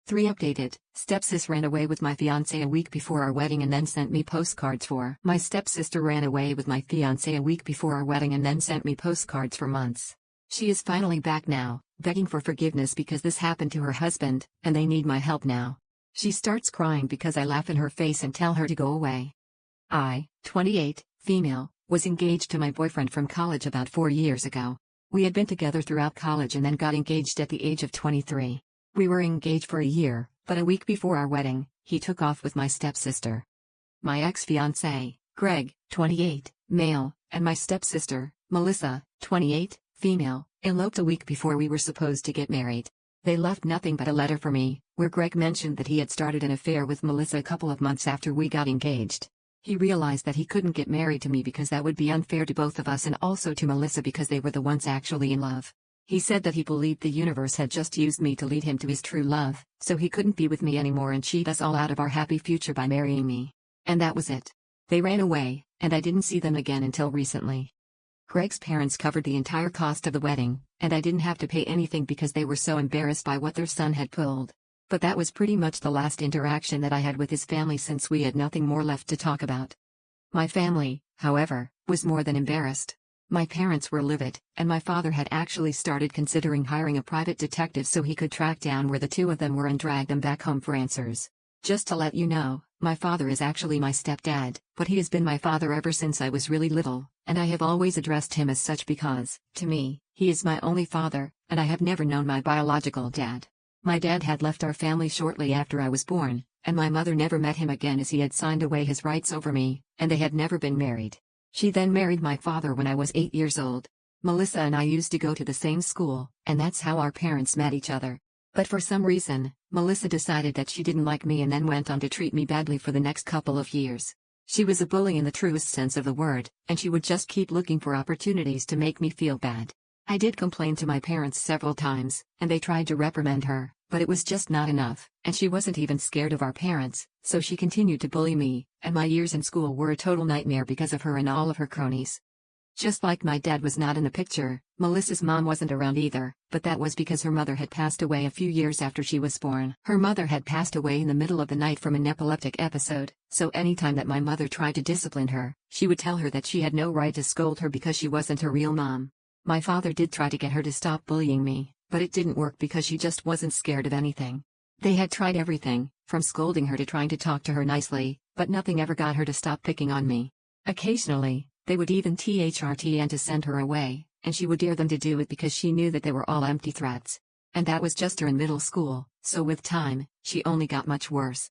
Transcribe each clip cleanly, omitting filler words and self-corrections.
3 Updated. Step-Sis ran away with my fiancé a week before our wedding and then sent me postcards for. My stepsister ran away with my fiancé a week before our wedding and then sent me postcards for months. She is finally back now, begging for forgiveness because this happened to her husband, and they need my help now. She starts crying because I laugh in her face and tell her to go away. I, 28, female, was engaged to my boyfriend from college about 4 years ago. We had been together throughout college and then got engaged at the age of 23. We were engaged for a year, but a week before our wedding, he took off with my stepsister. My ex-fiancé, Greg, 28, male, and my stepsister, Melissa, 28, female, eloped a week before we were supposed to get married. They left nothing but a letter for me, where Greg mentioned that he had started an affair with Melissa a couple of months after we got engaged. He realized that he couldn't get married to me because that would be unfair to both of us and also to Melissa because they were the ones actually in love. He said that he believed the universe had just used me to lead him to his true love, so he couldn't be with me anymore and cheat us all out of our happy future by marrying me. And that was it. They ran away, and I didn't see them again until recently. Greg's parents covered the entire cost of the wedding, and I didn't have to pay anything because they were so embarrassed by what their son had pulled. But that was pretty much the last interaction that I had with his family since we had nothing more left to talk about. My family, however, was more than embarrassed. My parents were livid, and my father had actually started considering hiring a private detective so he could track down where the two of them were and drag them back home for answers. Just to let you know, my father is actually my stepdad, but he has been my father ever since I was really little, and I have always addressed him as such because, to me, he is my only father, and I have never known my biological dad. My dad had left our family shortly after I was born, and my mother never met him again as he had signed away his rights over me, and they had never been married. She then married my father when I was 8 years old. Melissa and I used to go to the same school, and that's how our parents met each other. But for some reason, Melissa decided that she didn't like me and then went on to treat me badly for the next couple of years. She was a bully in the truest sense of the word, and she would just keep looking for opportunities to make me feel bad. I did complain to my parents several times, and they tried to reprimand her, but it was just not enough, and she wasn't even scared of our parents, so she continued to bully me, and my years in school were a total nightmare because of her and all of her cronies. Just like my dad was not in the picture, Melissa's mom wasn't around either, but that was because her mother had passed away a few years after she was born. Her mother had passed away in the middle of the night from an epileptic episode, so anytime that my mother tried to discipline her, she would tell her that she had no right to scold her because she wasn't her real mom. My father did try to get her to stop bullying me, but it didn't work because she just wasn't scared of anything. They had tried everything, from scolding her to trying to talk to her nicely, but nothing ever got her to stop picking on me. Occasionally, they would even threaten to send her away, and she would dare them to do it because she knew that they were all empty threats. And that was just her in middle school, so with time, she only got much worse.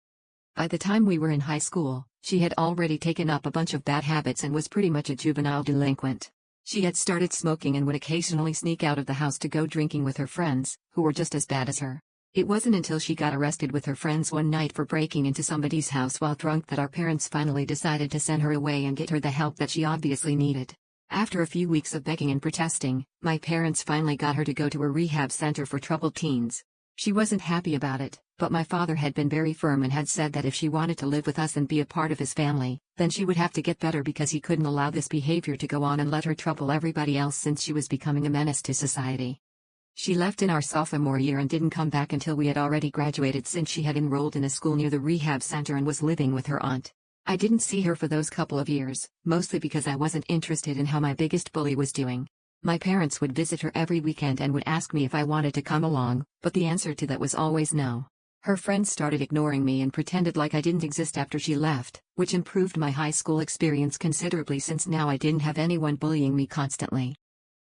By the time we were in high school, she had already taken up a bunch of bad habits and was pretty much a juvenile delinquent. She had started smoking and would occasionally sneak out of the house to go drinking with her friends, who were just as bad as her. It wasn't until she got arrested with her friends one night for breaking into somebody's house while drunk that our parents finally decided to send her away and get her the help that she obviously needed. After a few weeks of begging and protesting, my parents finally got her to go to a rehab center for troubled teens. She wasn't happy about it, but my father had been very firm and had said that if she wanted to live with us and be a part of his family, then she would have to get better because he couldn't allow this behavior to go on and let her trouble everybody else since she was becoming a menace to society. She left in our sophomore year and didn't come back until we had already graduated since she had enrolled in a school near the rehab center and was living with her aunt. I didn't see her for those couple of years, mostly because I wasn't interested in how my biggest bully was doing. My parents would visit her every weekend and would ask me if I wanted to come along, but the answer to that was always no. Her friends started ignoring me and pretended like I didn't exist after she left, which improved my high school experience considerably since now I didn't have anyone bullying me constantly.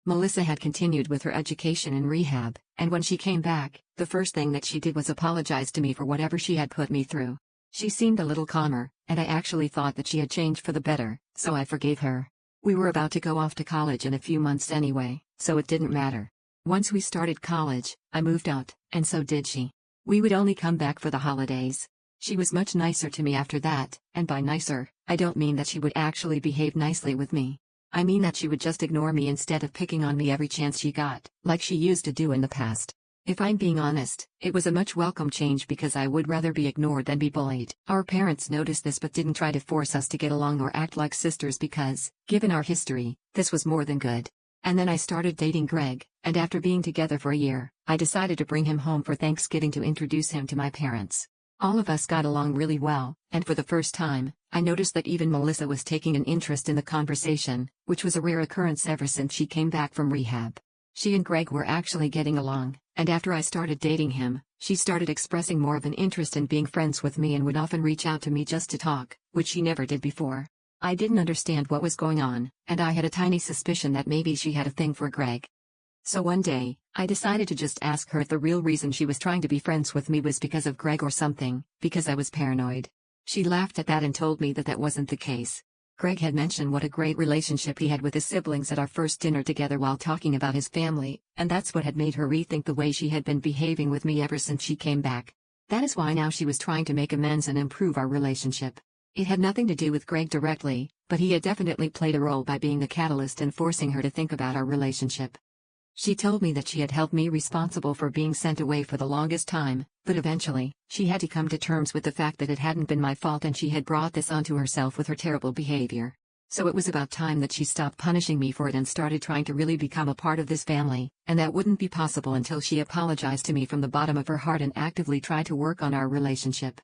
Melissa had continued with her education in rehab, and when she came back, the first thing that she did was apologize to me for whatever she had put me through. She seemed a little calmer, and I actually thought that she had changed for the better, so I forgave her. We were about to go off to college in a few months anyway, so it didn't matter. Once we started college, I moved out, and so did she. We would only come back for the holidays. She was much nicer to me after that, and by nicer, I don't mean that she would actually behave nicely with me. I mean that she would just ignore me instead of picking on me every chance she got, like she used to do in the past. If I'm being honest, it was a much welcome change because I would rather be ignored than be bullied. Our parents noticed this but didn't try to force us to get along or act like sisters because, given our history, this was more than good. And then I started dating Greg, and after being together for a year, I decided to bring him home for Thanksgiving to introduce him to my parents. All of us got along really well, and for the first time, I noticed that even Melissa was taking an interest in the conversation, which was a rare occurrence ever since she came back from rehab. She and Greg were actually getting along, and after I started dating him, she started expressing more of an interest in being friends with me and would often reach out to me just to talk, which she never did before. I didn't understand what was going on, and I had a tiny suspicion that maybe she had a thing for Greg. So one day, I decided to just ask her if the real reason she was trying to be friends with me was because of Greg or something, because I was paranoid. She laughed at that and told me that that wasn't the case. Greg had mentioned what a great relationship he had with his siblings at our first dinner together while talking about his family, and that's what had made her rethink the way she had been behaving with me ever since she came back. That is why now she was trying to make amends and improve our relationship. It had nothing to do with Greg directly, but he had definitely played a role by being the catalyst and forcing her to think about our relationship. She told me that she had held me responsible for being sent away for the longest time, but eventually, she had to come to terms with the fact that it hadn't been my fault and she had brought this onto herself with her terrible behavior. So it was about time that she stopped punishing me for it and started trying to really become a part of this family, and that wouldn't be possible until she apologized to me from the bottom of her heart and actively tried to work on our relationship.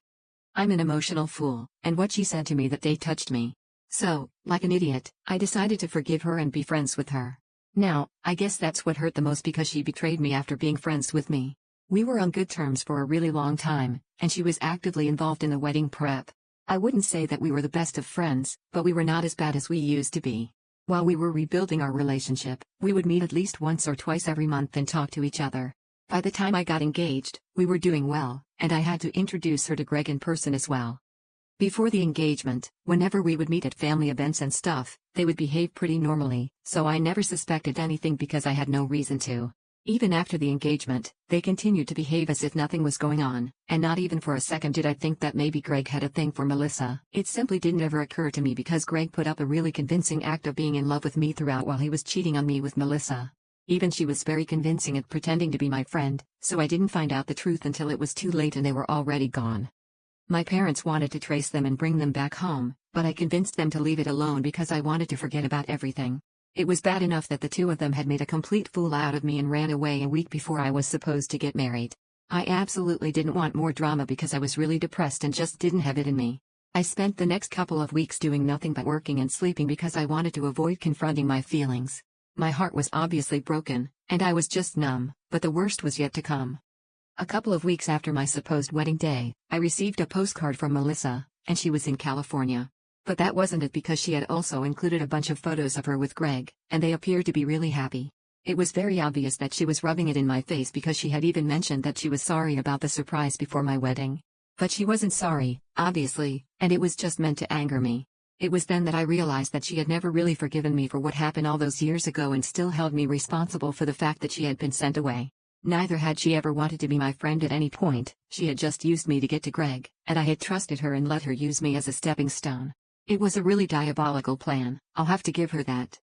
I'm an emotional fool, and what she said to me that day touched me. So, like an idiot, I decided to forgive her and be friends with her. Now, I guess that's what hurt the most because she betrayed me after being friends with me. We were on good terms for a really long time, and she was actively involved in the wedding prep. I wouldn't say that we were the best of friends, but we were not as bad as we used to be. While we were rebuilding our relationship, we would meet at least once or twice every month and talk to each other. By the time I got engaged, we were doing well, and I had to introduce her to Greg in person as well. Before the engagement, whenever we would meet at family events and stuff, they would behave pretty normally, so I never suspected anything because I had no reason to. Even after the engagement, they continued to behave as if nothing was going on, and not even for a second did I think that maybe Greg had a thing for Melissa. It simply didn't ever occur to me because Greg put up a really convincing act of being in love with me throughout while he was cheating on me with Melissa. Even she was very convincing at pretending to be my friend, so I didn't find out the truth until it was too late and they were already gone. My parents wanted to trace them and bring them back home, but I convinced them to leave it alone because I wanted to forget about everything. It was bad enough that the two of them had made a complete fool out of me and ran away a week before I was supposed to get married. I absolutely didn't want more drama because I was really depressed and just didn't have it in me. I spent the next couple of weeks doing nothing but working and sleeping because I wanted to avoid confronting my feelings. My heart was obviously broken, and I was just numb, but the worst was yet to come. A couple of weeks after my supposed wedding day, I received a postcard from Melissa, and she was in California. But that wasn't it because she had also included a bunch of photos of her with Greg, and they appeared to be really happy. It was very obvious that she was rubbing it in my face because she had even mentioned that she was sorry about the surprise before my wedding. But she wasn't sorry, obviously, and it was just meant to anger me. It was then that I realized that she had never really forgiven me for what happened all those years ago and still held me responsible for the fact that she had been sent away. Neither had she ever wanted to be my friend at any point, she had just used me to get to Greg, and I had trusted her and let her use me as a stepping stone. It was a really diabolical plan, I'll have to give her that.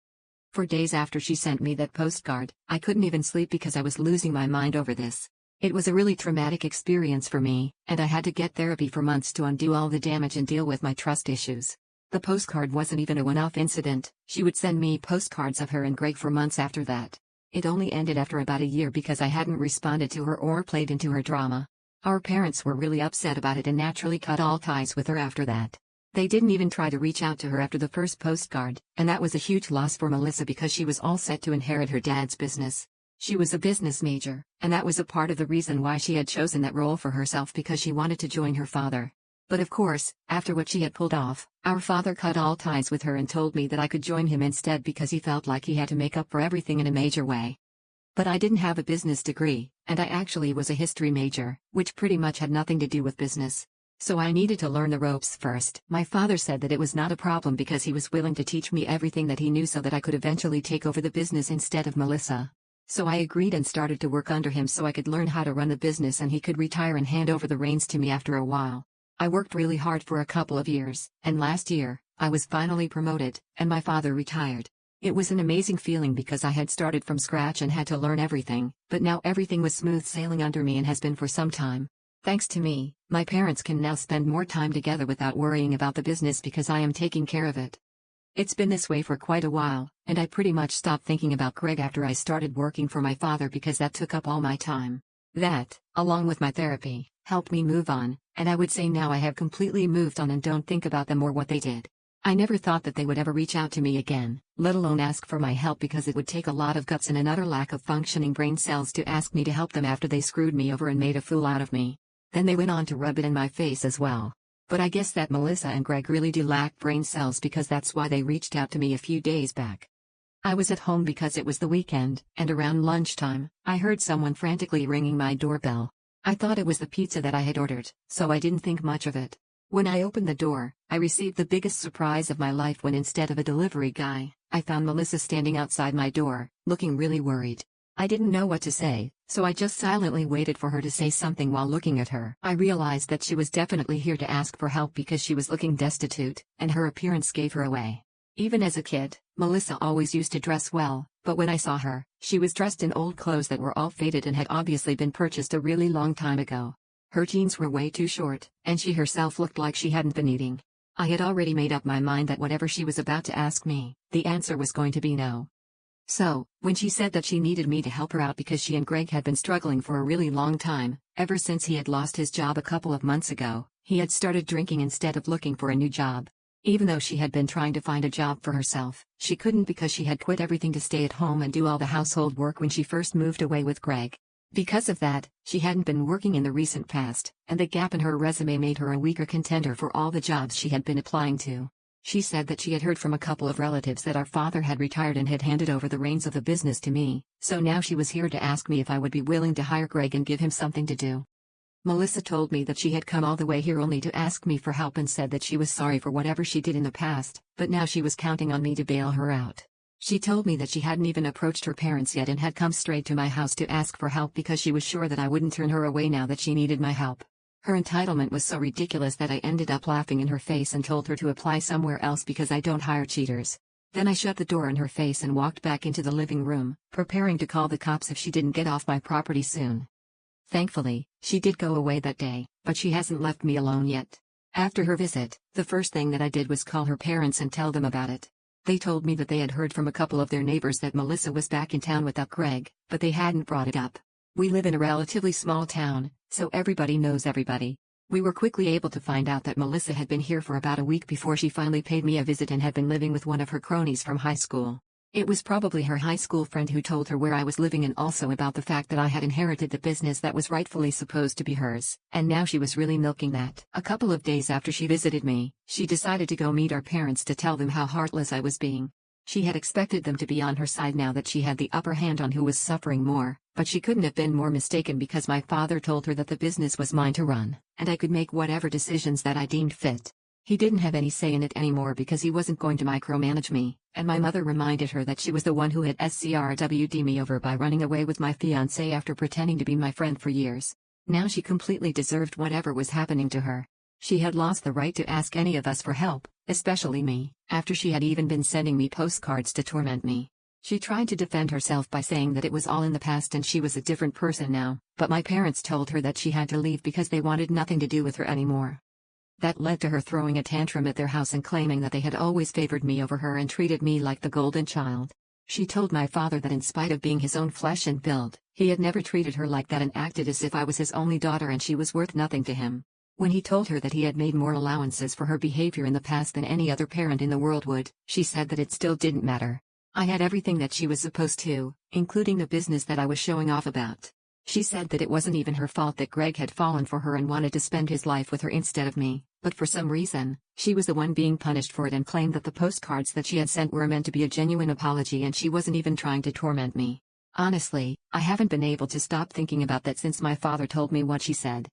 For days after she sent me that postcard, I couldn't even sleep because I was losing my mind over this. It was a really traumatic experience for me, and I had to get therapy for months to undo all the damage and deal with my trust issues. The postcard wasn't even a one-off incident, she would send me postcards of her and Greg for months after that. It only ended after about a year because I hadn't responded to her or played into her drama. Our parents were really upset about it and naturally cut all ties with her after that. They didn't even try to reach out to her after the first postcard, and that was a huge loss for Melissa because she was all set to inherit her dad's business. She was a business major, and that was a part of the reason why she had chosen that role for herself because she wanted to join her father. But of course, after what she had pulled off, our father cut all ties with her and told me that I could join him instead because he felt like he had to make up for everything in a major way. But I didn't have a business degree, and I actually was a history major, which pretty much had nothing to do with business. So I needed to learn the ropes first. My father said that it was not a problem because he was willing to teach me everything that he knew so that I could eventually take over the business instead of Melissa. So I agreed and started to work under him so I could learn how to run the business and he could retire and hand over the reins to me after a while. I worked really hard for a couple of years, and last year, I was finally promoted, and my father retired. It was an amazing feeling because I had started from scratch and had to learn everything, but now everything was smooth sailing under me and has been for some time. Thanks to me, my parents can now spend more time together without worrying about the business because I am taking care of it. It's been this way for quite a while, and I pretty much stopped thinking about Greg after I started working for my father because that took up all my time. That, along with my therapy, helped me move on, and I would say now I have completely moved on and don't think about them or what they did. I never thought that they would ever reach out to me again, let alone ask for my help because it would take a lot of guts and an utter lack of functioning brain cells to ask me to help them after they screwed me over and made a fool out of me. Then they went on to rub it in my face as well. But I guess that Melissa and Greg really do lack brain cells because that's why they reached out to me a few days back. I was at home because it was the weekend, and around lunchtime, I heard someone frantically ringing my doorbell. I thought it was the pizza that I had ordered, so I didn't think much of it. When I opened the door, I received the biggest surprise of my life when instead of a delivery guy, I found Melissa standing outside my door, looking really worried. I didn't know what to say, so I just silently waited for her to say something while looking at her. I realized that she was definitely here to ask for help because she was looking destitute, and her appearance gave her away. Even as a kid, Melissa always used to dress well, but when I saw her, she was dressed in old clothes that were all faded and had obviously been purchased a really long time ago. Her jeans were way too short, and she herself looked like she hadn't been eating. I had already made up my mind that whatever she was about to ask me, the answer was going to be no. So, when she said that she needed me to help her out because she and Greg had been struggling for a really long time, ever since he had lost his job a couple of months ago, he had started drinking instead of looking for a new job. Even though she had been trying to find a job for herself, she couldn't because she had quit everything to stay at home and do all the household work when she first moved away with Greg. Because of that, she hadn't been working in the recent past, and the gap in her resume made her a weaker contender for all the jobs she had been applying to. She said that she had heard from a couple of relatives that our father had retired and had handed over the reins of the business to me, so now she was here to ask me if I would be willing to hire Greg and give him something to do. Melissa told me that she had come all the way here only to ask me for help and said that she was sorry for whatever she did in the past, but now she was counting on me to bail her out. She told me that she hadn't even approached her parents yet and had come straight to my house to ask for help because she was sure that I wouldn't turn her away now that she needed my help. Her entitlement was so ridiculous that I ended up laughing in her face and told her to apply somewhere else because I don't hire cheaters. Then I shut the door in her face and walked back into the living room, preparing to call the cops if she didn't get off my property soon. Thankfully, she did go away that day, but she hasn't left me alone yet. After her visit, the first thing that I did was call her parents and tell them about it. They told me that they had heard from a couple of their neighbors that Melissa was back in town without Greg, but they hadn't brought it up. We live in a relatively small town, so everybody knows everybody. We were quickly able to find out that Melissa had been here for about a week before she finally paid me a visit and had been living with one of her cronies from high school. It was probably her high school friend who told her where I was living and also about the fact that I had inherited the business that was rightfully supposed to be hers, and now she was really milking that. A couple of days after she visited me, she decided to go meet our parents to tell them how heartless I was being. She had expected them to be on her side now that she had the upper hand on who was suffering more, but she couldn't have been more mistaken because my father told her that the business was mine to run, and I could make whatever decisions that I deemed fit. He didn't have any say in it anymore because he wasn't going to micromanage me, and my mother reminded her that she was the one who had screwed me over by running away with my fiancé after pretending to be my friend for years. Now she completely deserved whatever was happening to her. She had lost the right to ask any of us for help, especially me, after she had even been sending me postcards to torment me. She tried to defend herself by saying that it was all in the past and she was a different person now, but my parents told her that she had to leave because they wanted nothing to do with her anymore. That led to her throwing a tantrum at their house and claiming that they had always favored me over her and treated me like the golden child. She told my father that in spite of being his own flesh and blood, he had never treated her like that and acted as if I was his only daughter and she was worth nothing to him. When he told her that he had made more allowances for her behavior in the past than any other parent in the world would, she said that it still didn't matter. I had everything that she was supposed to, including the business that I was showing off about. She said that it wasn't even her fault that Greg had fallen for her and wanted to spend his life with her instead of me, but for some reason, she was the one being punished for it and claimed that the postcards that she had sent were meant to be a genuine apology and she wasn't even trying to torment me. Honestly, I haven't been able to stop thinking about that since my father told me what she said.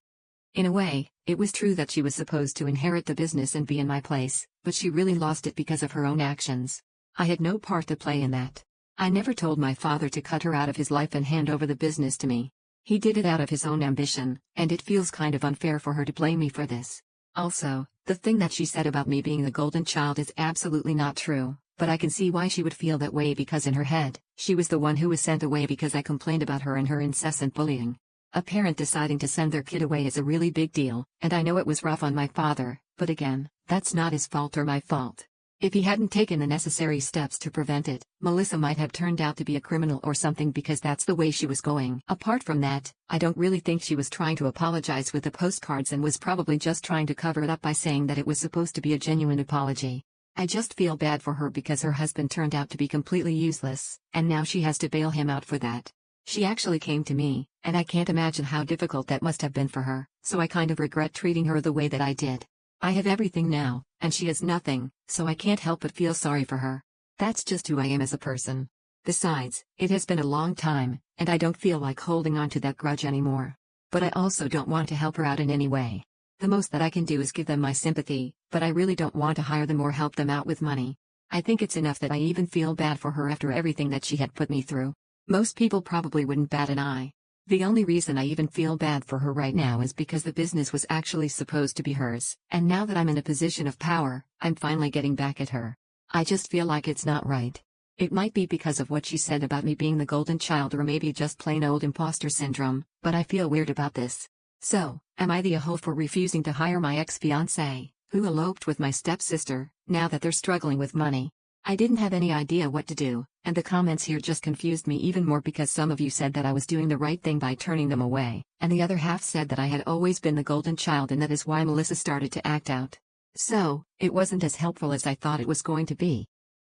In a way, it was true that she was supposed to inherit the business and be in my place, but she really lost it because of her own actions. I had no part to play in that. I never told my father to cut her out of his life and hand over the business to me. He did it out of his own ambition, and it feels kind of unfair for her to blame me for this. Also, the thing that she said about me being the golden child is absolutely not true, but I can see why she would feel that way because in her head, she was the one who was sent away because I complained about her and her incessant bullying. A parent deciding to send their kid away is a really big deal, and I know it was rough on my father, but again, that's not his fault or my fault. If he hadn't taken the necessary steps to prevent it, Melissa might have turned out to be a criminal or something because that's the way she was going. Apart from that, I don't really think she was trying to apologize with the postcards and was probably just trying to cover it up by saying that it was supposed to be a genuine apology. I just feel bad for her because her husband turned out to be completely useless, and now she has to bail him out for that. She actually came to me, and I can't imagine how difficult that must have been for her, so I kind of regret treating her the way that I did. I have everything now, and she has nothing, so I can't help but feel sorry for her. That's just who I am as a person. Besides, it has been a long time, and I don't feel like holding on to that grudge anymore. But I also don't want to help her out in any way. The most that I can do is give them my sympathy, but I really don't want to hire them or help them out with money. I think it's enough that I even feel bad for her after everything that she had put me through. Most people probably wouldn't bat an eye. The only reason I even feel bad for her right now is because the business was actually supposed to be hers, and now that I'm in a position of power, I'm finally getting back at her. I just feel like it's not right. It might be because of what she said about me being the golden child or maybe just plain old imposter syndrome, but I feel weird about this. So, am I the a-hole for refusing to hire my ex-fiancé, who eloped with my stepsister, now that they're struggling with money? I didn't have any idea what to do, and the comments here just confused me even more because some of you said that I was doing the right thing by turning them away, and the other half said that I had always been the golden child and that is why Melissa started to act out. So, it wasn't as helpful as I thought it was going to be.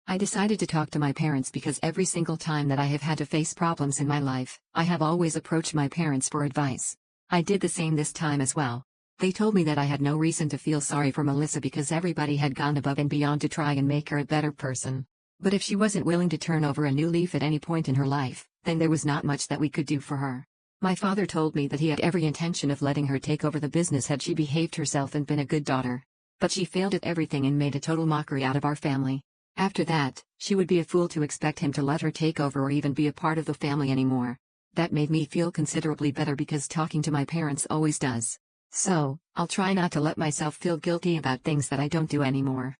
I decided to talk to my parents because every single time that I have had to face problems in my life, I have always approached my parents for advice. I did the same this time as well. They told me that I had no reason to feel sorry for Melissa because everybody had gone above and beyond to try and make her a better person. But if she wasn't willing to turn over a new leaf at any point in her life, then there was not much that we could do for her. My father told me that he had every intention of letting her take over the business had she behaved herself and been a good daughter. But she failed at everything and made a total mockery out of our family. After that, she would be a fool to expect him to let her take over or even be a part of the family anymore. That made me feel considerably better because talking to my parents always does. So, I'll try not to let myself feel guilty about things that I don't do anymore.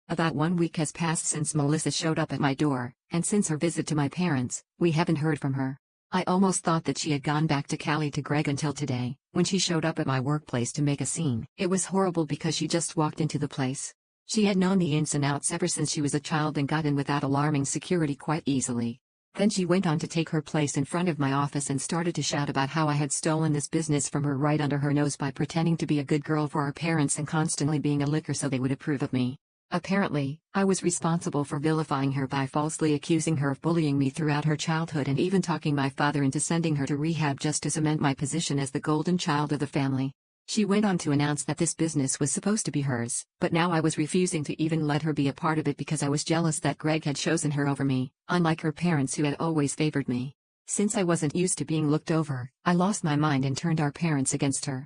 About 1 week has passed since Melissa showed up at my door, and since her visit to my parents, we haven't heard from her. I almost thought that she had gone back to Cali to Greg until today, when she showed up at my workplace to make a scene. It was horrible because she just walked into the place. She had known the ins and outs ever since she was a child and got in without alarming security quite easily. Then she went on to take her place in front of my office and started to shout about how I had stolen this business from her right under her nose by pretending to be a good girl for our parents and constantly being a licker so they would approve of me. Apparently, I was responsible for vilifying her by falsely accusing her of bullying me throughout her childhood and even talking my father into sending her to rehab just to cement my position as the golden child of the family. She went on to announce that this business was supposed to be hers, but now I was refusing to even let her be a part of it because I was jealous that Greg had chosen her over me, unlike her parents who had always favored me. Since I wasn't used to being looked over, I lost my mind and turned our parents against her.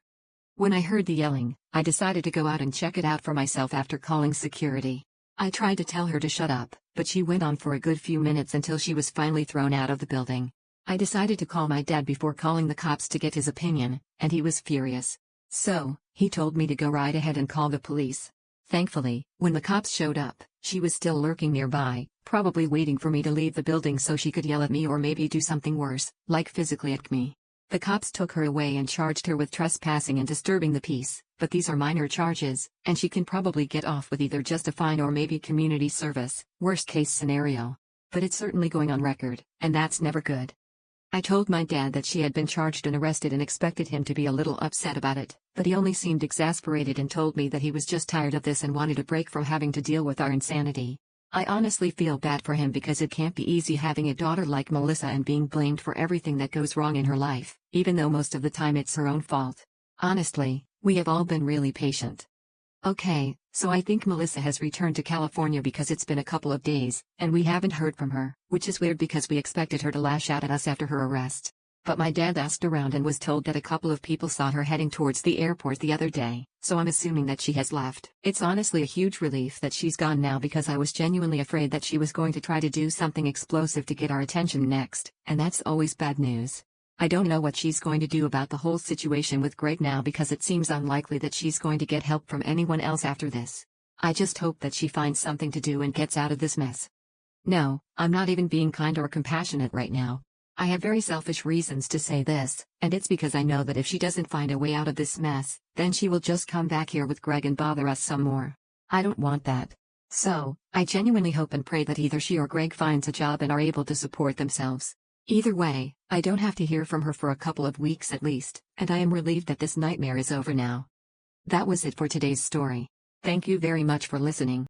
When I heard the yelling, I decided to go out and check it out for myself after calling security. I tried to tell her to shut up, but she went on for a good few minutes until she was finally thrown out of the building. I decided to call my dad before calling the cops to get his opinion, and he was furious. So, he told me to go right ahead and call the police. Thankfully, when the cops showed up, she was still lurking nearby, probably waiting for me to leave the building so she could yell at me or maybe do something worse, like physically at me. The cops took her away and charged her with trespassing and disturbing the peace, but these are minor charges, and she can probably get off with either just a fine or maybe community service, worst case scenario. But it's certainly going on record, and that's never good. I told my dad that she had been charged and arrested and expected him to be a little upset about it, but he only seemed exasperated and told me that he was just tired of this and wanted a break from having to deal with our insanity. I honestly feel bad for him because it can't be easy having a daughter like Melissa and being blamed for everything that goes wrong in her life, even though most of the time it's her own fault. Honestly, we have all been really patient. Okay, so I think Melissa has returned to California because it's been a couple of days, and we haven't heard from her, which is weird because we expected her to lash out at us after her arrest. But my dad asked around and was told that a couple of people saw her heading towards the airport the other day, so I'm assuming that she has left. It's honestly a huge relief that she's gone now because I was genuinely afraid that she was going to try to do something explosive to get our attention next, and that's always bad news. I don't know what she's going to do about the whole situation with Greg now because it seems unlikely that she's going to get help from anyone else after this. I just hope that she finds something to do and gets out of this mess. No, I'm not even being kind or compassionate right now. I have very selfish reasons to say this, and it's because I know that if she doesn't find a way out of this mess, then she will just come back here with Greg and bother us some more. I don't want that. So, I genuinely hope and pray that either she or Greg finds a job and are able to support themselves. Either way, I don't have to hear from her for a couple of weeks at least, and I am relieved that this nightmare is over now. That was it for today's story. Thank you very much for listening.